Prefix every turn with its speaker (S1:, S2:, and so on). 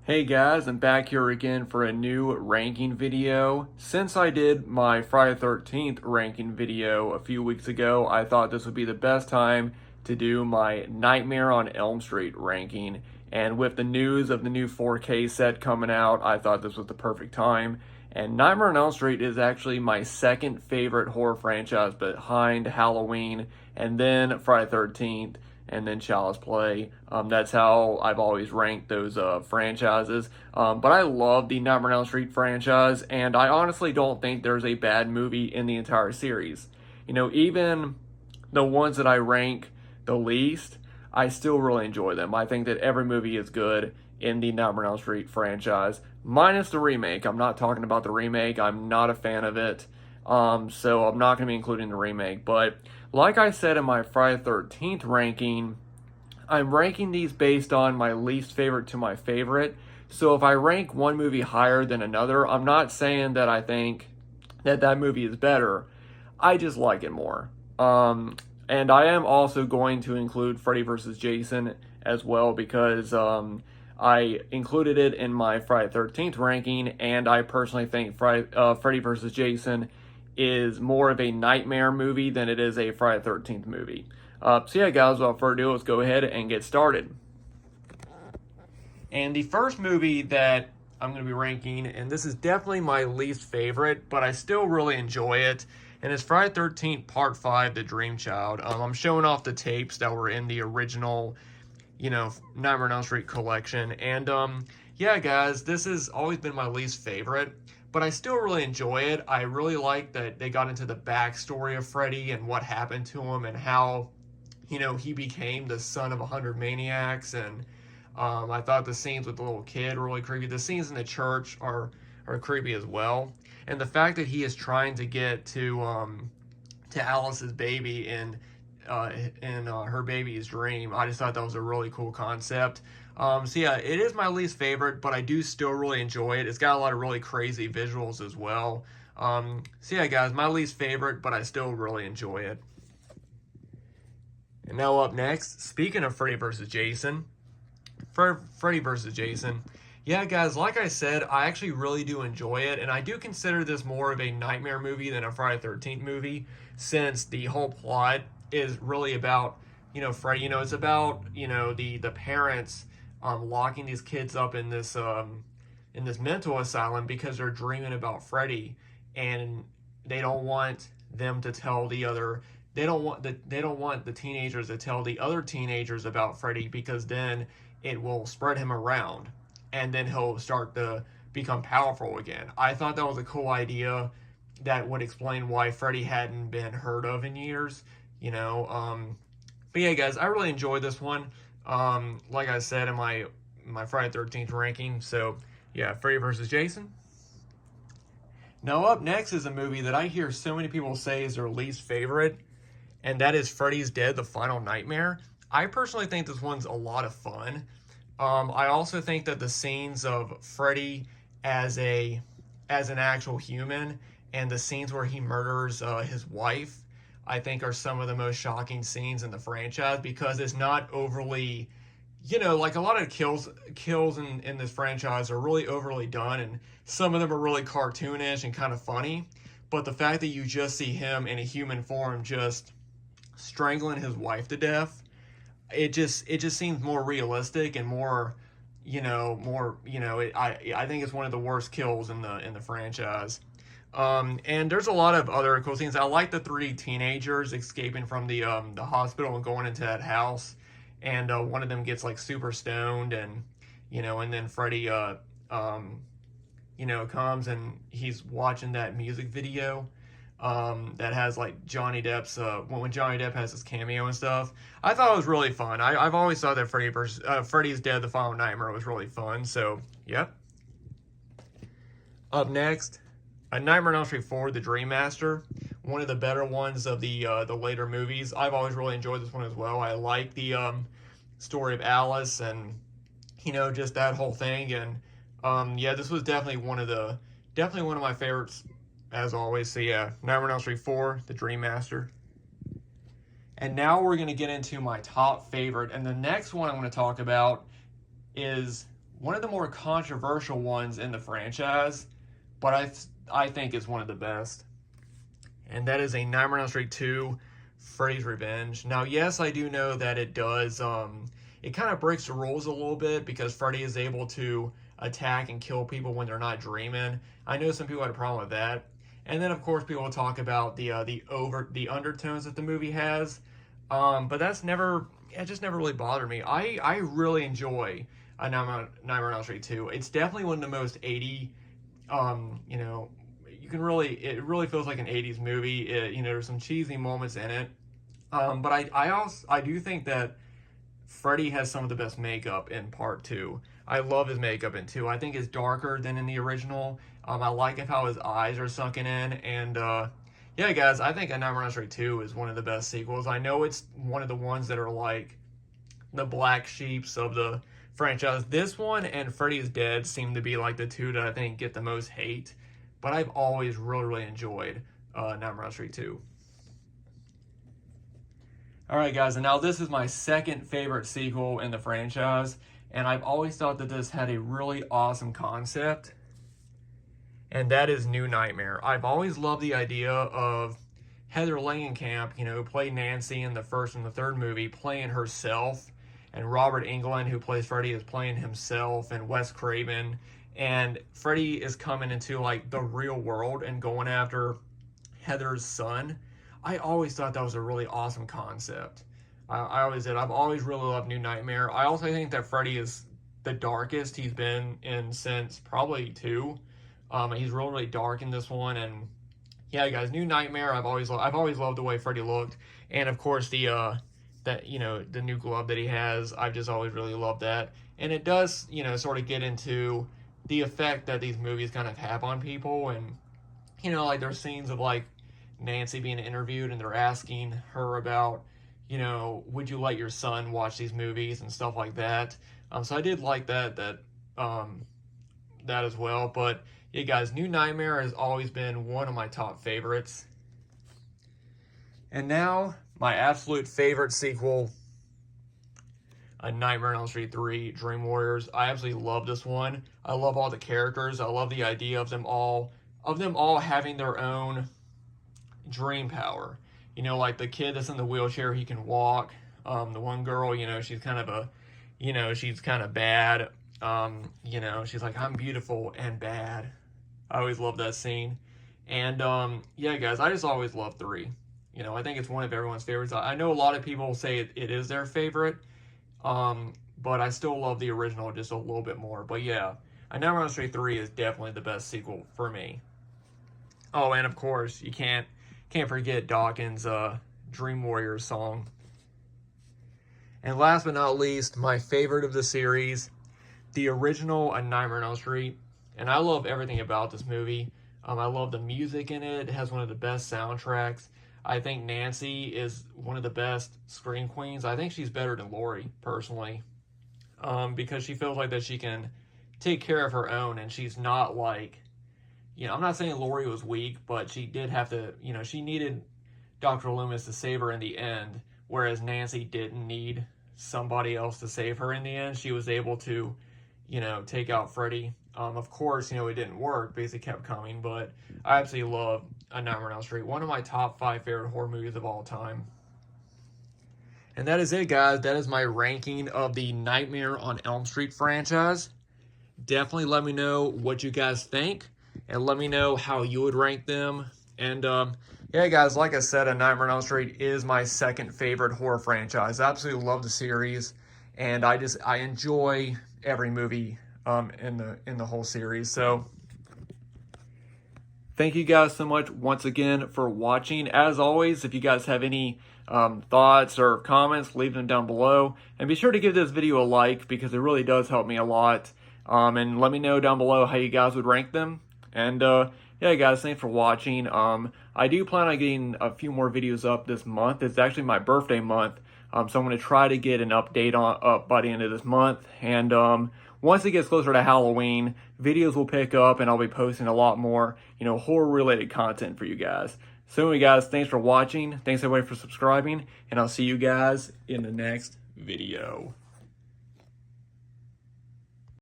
S1: Hey guys, I'm back here again for a new ranking video. Since I did my Friday 13th ranking video a few weeks ago, I thought this would be the best time to do my Nightmare on Elm Street ranking. And with the news of the new 4K set coming out, I thought this was the perfect time. And Nightmare on Elm Street is actually my second favorite horror franchise behind Halloween and then Friday 13th and then Child's Play. That's how I've always ranked those franchises. But I love the Nightmare on Elm Street franchise, and I honestly don't think there's a bad movie in the entire series. You know, even the ones that I rank the least, I still really enjoy them. I think that every movie is good in the Nightmare on Elm Street franchise, minus the remake. I'm not talking about the remake. I'm not a fan of it. So I'm not going to be including the remake. But like I said in my Friday 13th ranking, I'm ranking these based on my least favorite to my favorite. So if I rank one movie higher than another, I'm not saying that I think that that movie is better. I just like it more. And I am also going to include Freddy vs. Jason as well because I included it in my Friday 13th ranking, and I personally think Freddy vs. Jason is more of a nightmare movie than it is a Friday 13th movie. So yeah, guys, without further ado, let's go ahead and get started. And the first movie that I'm going to be ranking, and this is definitely my least favorite, but I still really enjoy it, and it's Friday 13th Part 5, The Dream Child. I'm showing off the tapes that were in the original, Nightmare on Elm Street collection, and yeah, guys, this has always been my least favorite, but I still really enjoy it. I really like that they got into the backstory of Freddy and what happened to him and how, he became the son of 100 maniacs, and I thought the scenes with the little kid were really creepy. The scenes in the church are creepy as well, and the fact that he is trying to get to Alice's baby in her baby's dream, I just thought that was a really cool concept. So yeah, it is my least favorite, but I do still really enjoy it. It's got a lot of really crazy visuals as well. So yeah, guys, my least favorite, but I still really enjoy it. And now up next, speaking of Freddy vs. Jason, Freddy vs. Jason. Yeah, guys, like I said, I actually really do enjoy it, and I do consider this more of a nightmare movie than a Friday 13th movie, since the whole plot is really about, Freddy. It's about, the parents locking these kids up in this mental asylum because they're dreaming about Freddy, and they don't want them to tell the other. They don't want the teenagers to tell the other teenagers about Freddy because then it will spread him around, and then he'll start to become powerful again. I thought that was a cool idea that would explain why Freddy hadn't been heard of in years. But yeah, guys, I really enjoyed this one. Like I said in my Friday 13th ranking. So yeah, Freddy vs. Jason. Now up next is a movie that I hear so many people say is their least favorite, and that is Freddy's Dead: The Final Nightmare. I personally think this one's a lot of fun. I also think that the scenes of Freddy as an actual human and the scenes where he murders his wife, I think are some of the most shocking scenes in the franchise because it's not overly, like a lot of kills in this franchise are really overly done, and some of them are really cartoonish and kind of funny. But the fact that you just see him in a human form just strangling his wife to death, it just seems more realistic and more, I think it's one of the worst kills in the franchise. And there's a lot of other cool scenes. I like the three teenagers escaping from the hospital and going into that house, and one of them gets like super stoned, and and then Freddy comes and he's watching that music video that has like Johnny Depp's when Johnny Depp has his cameo and stuff. I thought it was really fun. I've always thought that Freddy's Dead: The Final Nightmare was really fun. So yep. Up next, A Nightmare on Elm Street 4: The Dream Master. One of the better ones of the later movies. I've always really enjoyed this one as well. I like the story of Alice and just that whole thing. And yeah, this was definitely one of my favorites as always. So yeah, Nightmare on Elm Street 4: The Dream Master. And now we're going to get into my top favorite. And the next one I'm going to talk about is one of the more controversial ones in the franchise, but I think is one of the best. And that is A Nightmare on Elm Street 2, Freddy's Revenge. Now, yes, I do know that it does, it kind of breaks the rules a little bit because Freddy is able to attack and kill people when they're not dreaming. I know some people had a problem with that. And then, of course, people will talk about the undertones that the movie has. But that's never, it just never really bothered me. I really enjoy A Nightmare on Elm Street 2. It's definitely one of the most 80, you know, it really feels like an 80s movie. You know, there's some cheesy moments in it. But I do think that Freddy has some of the best makeup in part 2. I love his makeup in 2. I think it's darker than in the original. I like how his eyes are sunken in. And yeah, guys, I think A Nightmare on Elm Street 2 is one of the best sequels. I know it's one of the ones that are like the black sheeps of the franchise. This one and Freddy is Dead seem to be like the two that I think get the most hate. But I've always really enjoyed Nightmare on Elm Street 2. Alright guys, and now this is my second favorite sequel in the franchise, and I've always thought that this had a really awesome concept, and that is New Nightmare. I've always loved the idea of Heather Langenkamp, you know, who played Nancy in the first and the third movie, playing herself, and Robert Englund, who plays Freddy, is playing himself, and Wes Craven, and Freddy is coming into like the real world and going after Heather's son. I always thought that was a really awesome concept. I always did. I've always really loved New Nightmare. I also think that Freddy is the darkest he's been in since probably 2. He's really dark in this one, and yeah, guys, New Nightmare. I've always loved the way Freddy looked, and of course the new glove that he has. I've just always really loved that, and it does sort of get into the effect that these movies kind of have on people, and like there's scenes of like Nancy being interviewed and they're asking her about, would you let your son watch these movies and stuff like that. So I did like that as well. But yeah, guys, New Nightmare has always been one of my top favorites. And now my absolute favorite sequel, A Nightmare on Elm Street 3, Dream Warriors. I absolutely love this one. I love all the characters. I love the idea of them all having their own dream power. Like the kid that's in the wheelchair, he can walk. The one girl, she's kind of she's kind of bad. She's like, I'm beautiful and bad. I always love that scene. And yeah, guys, I just always love 3. I think it's one of everyone's favorites. I know a lot of people say it is their favorite, but I still love the original just a little bit more. But yeah, A Nightmare on Elm Street 3 is definitely the best sequel for me. Oh, and of course, you can't forget Dawkins' Dream Warriors song. And last but not least, my favorite of the series, the original A Nightmare on Elm Street. And I love everything about this movie. I love the music in it. It has one of the best soundtracks. I think Nancy is one of the best scream queens. I think she's better than Laurie, personally, because she feels like that she can take care of her own, and she's not like, I'm not saying Laurie was weak, but she did have to, she needed Dr. Loomis to save her in the end, whereas Nancy didn't need somebody else to save her in the end. She was able to, take out Freddy. Of course, it didn't work because it kept coming, but I absolutely love A Nightmare on Elm Street. One of my top 5 favorite horror movies of all time. And that is it, guys. That is my ranking of the Nightmare on Elm Street franchise. Definitely let me know what you guys think, and let me know how you would rank them. And yeah, guys, like I said, A Nightmare on Elm Street is my second favorite horror franchise. I absolutely love the series, and I enjoy every movie in the whole series. So thank you guys so much once again for watching. As always, if you guys have any thoughts or comments, leave them down below, and be sure to give this video a like because it really does help me a lot. And let me know down below how you guys would rank them. And yeah, guys, thanks for watching. I do plan on getting a few more videos up this month. It's actually my birthday month, so I'm going to try to get an update up by the end of this month. And once it gets closer to Halloween, videos will pick up, and I'll be posting a lot more, horror-related content for you guys. So anyway, guys, thanks for watching. Thanks everybody for subscribing, and I'll see you guys in the next video.